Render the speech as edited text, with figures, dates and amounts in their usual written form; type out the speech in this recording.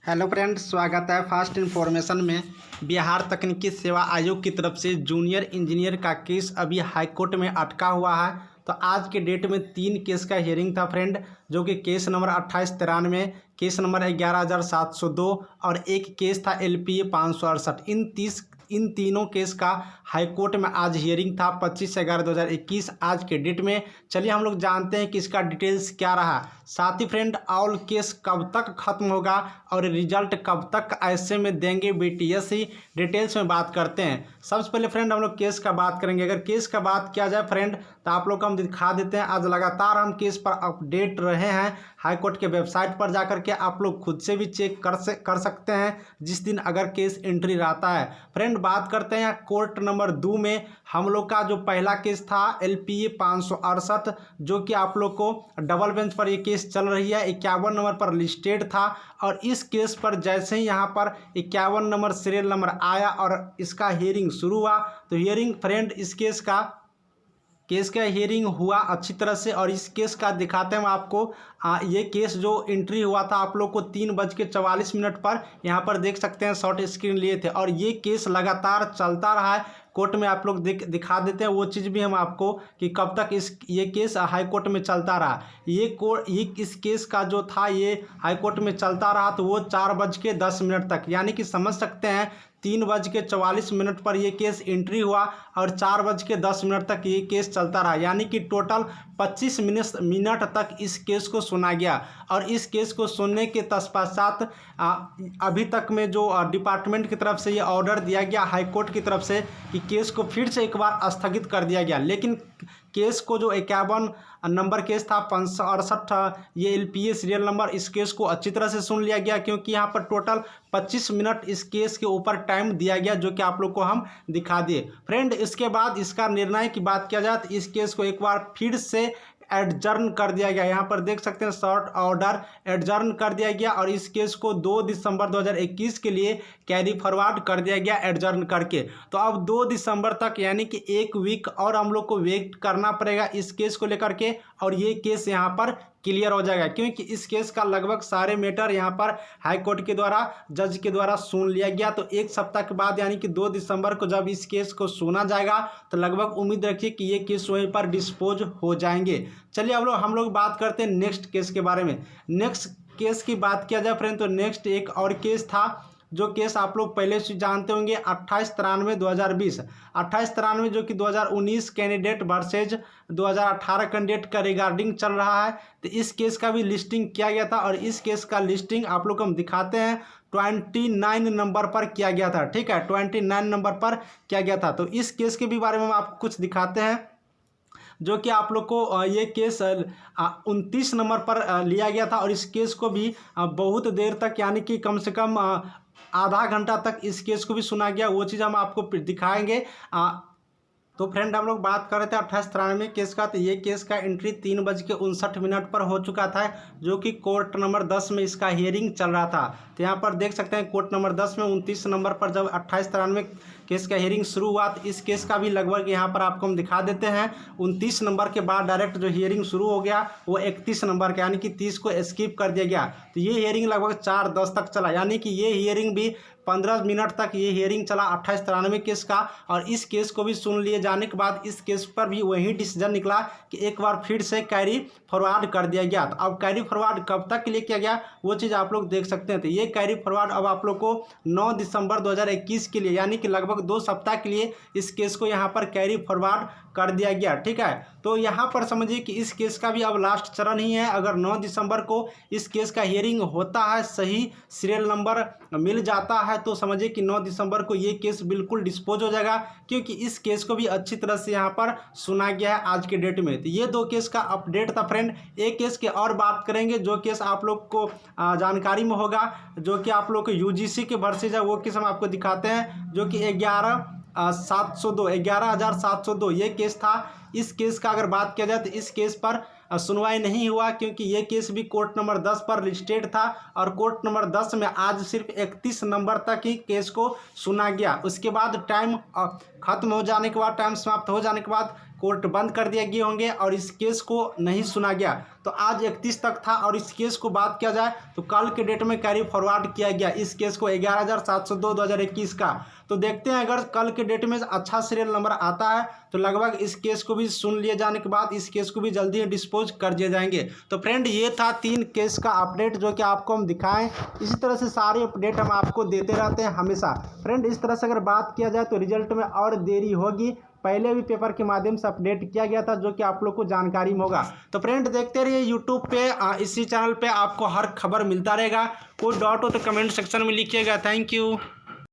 Hello friends, स्वागत है fast information में। बिहार तकनीकी सेवा आयोग की तरफ से जूनियर इंजीनियर का केस अभी हाईकोर्ट में अटका हुआ है। तो आज के डेट में 3 केस का हियरिंग था फ्रेंड, जो कि केस नंबर 2893, केस नंबर 11702 और एक केस था LPA 568। इन तीनों केस का हाईकोर्ट में आज हियरिंग था 25/11/2021 आज के डेट में। चलिए हम लोग जानते हैं कि इसका डिटेल्स क्या रहा, साथ ही फ्रेंड ऑल केस कब तक खत्म होगा और रिजल्ट कब तक ऐसे में देंगे BTS, ही डिटेल्स में बात करते हैं। सबसे पहले फ्रेंड हम लोग केस का बात करेंगे। अगर केस का बात किया जाए फ्रेंड, तो आप लोग को हम दिखा देते हैं। आज लगातार हम केस पर अपडेट रहे हैं। हाईकोर्ट के वेबसाइट पर जाकर के आप लोग खुद से भी चेक कर सकते हैं जिस दिन अगर केस एंट्री रहता है। फ्रेंड बात करते हैं कोर्ट नंबर 2 में हम लोग का जो पहला केस था LPA 568, जो कि आप लोग को डबल बेंच पर ये केस चल रही है। 51 नंबर पर लिस्टेड था और इस केस पर जैसे ही यहाँ पर 51 नंबर सीरियल नंबर आया और इसका हियरिंग शुरू हुआ, तो हियरिंग फ्रेंड इस केस का हियरिंग हुआ अच्छी तरह से। और इस केस का दिखाते हैं हम आपको। ये केस जो एंट्री हुआ था आप लोग को 3:44 पर, यहाँ पर देख सकते हैं शॉर्ट स्क्रीन लिए थे। और ये केस लगातार चलता रहा है कोर्ट में। आप लोग दिखा देते हैं वो चीज़ भी हम आपको कि कब तक ये केस हाई कोर्ट में चलता रहा। ये इस केस का जो था ये हाई कोर्ट में चलता रहा, तो वो 4:10 तक, यानी कि समझ सकते हैं 3:44 पर ये केस एंट्री हुआ और 4:10 तक ये केस चलता रहा, यानी कि टोटल 25 मिनट तक इस केस को सुना गया। और इस केस को सुनने के तत्पश्चात अभी तक में जो डिपार्टमेंट की तरफ से ये ऑर्डर दिया गया हाई कोर्ट की तरफ से कि केस को फिर से एक बार स्थगित कर दिया गया। लेकिन केस को जो 51 नंबर केस था 568, ये LPA सीरियल नंबर, इस केस को अच्छी तरह से सुन लिया गया, क्योंकि यहाँ पर टोटल 25 मिनट इस केस के ऊपर टाइम दिया गया, जो कि आप लोग को हम दिखा दिए। फ्रेंड इसके बाद इसका निर्णय की बात किया जाए तो इस केस को एक बार फिर से एडजर्न कर दिया गया। यहाँ पर देख सकते हैं शॉर्ट ऑर्डर एडजर्न कर दिया गया और इस केस को 2 दिसंबर 2021 के लिए कैरी फॉरवर्ड कर दिया गया एडजर्न करके। तो अब 2 दिसंबर तक, यानी कि 1 वीक और हम लोग को वेट करना पड़ेगा इस केस को लेकर के, और ये केस यहाँ पर क्लियर हो जाएगा, क्योंकि इस केस का लगभग सारे मैटर यहाँ पर हाई कोर्ट के द्वारा जज के द्वारा सुन लिया गया। तो 1 सप्ताह के बाद, यानी कि 2 दिसंबर को जब इस केस को सुना जाएगा, तो लगभग उम्मीद रखिए कि ये केस वहीं पर डिस्पोज हो जाएंगे। चलिए अब हम लोग बात करते हैं नेक्स्ट केस के बारे में। नेक्स्ट केस की बात किया जाए फ्रेंड, तो नेक्स्ट एक और केस था, जो केस आप लोग पहले से जानते होंगे 2893/2020, 2893 जो कि 2019 कैंडिडेट वर्सेज 2018 कैंडिडेट का रिगार्डिंग चल रहा है। तो इस केस का भी लिस्टिंग किया गया था और इस केस का लिस्टिंग आप लोग को हम दिखाते हैं 29 नंबर पर किया गया था। ठीक है, 29 नंबर पर किया गया था। तो इस केस के भी बारे में हम आपको कुछ दिखाते हैं, जो कि आप लोग को ये केस 29 नंबर पर लिया गया था। और इस केस को भी बहुत देर तक, यानी कि कम से कम आधा घंटा तक इस केस को भी सुना गया। वो चीज़ हम आपको दिखाएंगे। तो फ्रेंड हम लोग बात कर रहे थे 2893 केस का। तो ये केस का एंट्री 3:59 पर हो चुका था, जो कि कोर्ट नंबर 10 में इसका हियरिंग चल रहा था। तो यहाँ पर देख सकते हैं कोर्ट नंबर 10 में 29 नंबर पर जब 2893 केस का हियरिंग शुरू हुआ, तो इस केस का भी लगभग यहाँ पर आपको हम दिखा देते हैं। 29 नंबर के बाद डायरेक्ट जो हियरिंग शुरू हो गया वो 31 नंबर का, यानी कि 30 को स्किप कर दिया गया। तो ये हियरिंग लगभग 4:10 तक चला, यानी कि ये हियरिंग भी 15 मिनट तक ये हियरिंग चला 2893 केस का। और इस केस को भी सुन लिए जाने के बाद इस केस पर भी वही डिसीजन निकला कि एक बार फिर से कैरी फॉरवर्ड कर दिया गया। तो अब कैरी फॉरवर्ड कब तक के लिए किया गया वो चीज़ आप लोग देख सकते हैं। तो ये कैरी फॉरवर्ड अब आप लोग को 9 दिसंबर 2021 के लिए, यानी कि लगभग 2 सप्ताह के लिए इस केस को यहाँ पर कैरी फॉरवर्ड कर दिया गया। ठीक है, तो यहाँ पर समझिए कि इस केस का भी अब लास्ट चरण ही है। अगर 9 दिसंबर को इस केस का हियरिंग होता है, सही सीरियल नंबर मिल जाता है, तो समझिए कि 9 दिसंबर को ये केस बिल्कुल डिस्पोज हो जाएगा, क्योंकि इस केस को भी अच्छी तरह से यहाँ पर सुना गया है आज के डेट में। तो ये 2 केस का अपडेट था फ्रेंड। एक केस की और बात करेंगे, जो केस आप लोग को जानकारी में होगा, जो कि आप लोग को UGC के वर्सेज है, वो केस हम आपको दिखाते हैं, जो कि 11,702 ये केस था। इस केस का अगर बात किया जाए तो इस केस पर सुनवाई नहीं हुआ, क्योंकि ये केस भी कोर्ट नंबर 10 पर लिस्टेड था और कोर्ट नंबर 10 में आज सिर्फ 31 नंबर तक ही केस को सुना गया। उसके बाद टाइम खत्म हो जाने के बाद, टाइम समाप्त हो जाने के बाद कोर्ट बंद कर दिए गए होंगे और इस केस को नहीं सुना गया। तो आज 31 तक था और इस केस को बात किया जाए तो कल के डेट में कैरी फॉरवर्ड किया गया इस केस को 11,702/2021 का। तो देखते हैं अगर कल के डेट में अच्छा सीरियल नंबर आता है तो लगभग इस केस को भी सुन लिए जाने के बाद इस केस को भी जल्दी ही डिस्पोज कर दिए जाएंगे। तो फ्रेंड ये था 3 केस का अपडेट जो कि आपको हम दिखाएं। इसी तरह से सारे अपडेट हम आपको देते रहते हैं हमेशा। फ्रेंड इस तरह से अगर बात किया जाए तो रिजल्ट में और देरी होगी, पहले भी पेपर के माध्यम से अपडेट किया गया था जो कि आप लोग को जानकारी में होगा। तो फ्रेंड देखते रहिए यूट्यूब पे, इसी चैनल पे आपको हर खबर मिलता रहेगा। कोई डाउट हो तो कमेंट सेक्शन में लिखिएगा। Thank you.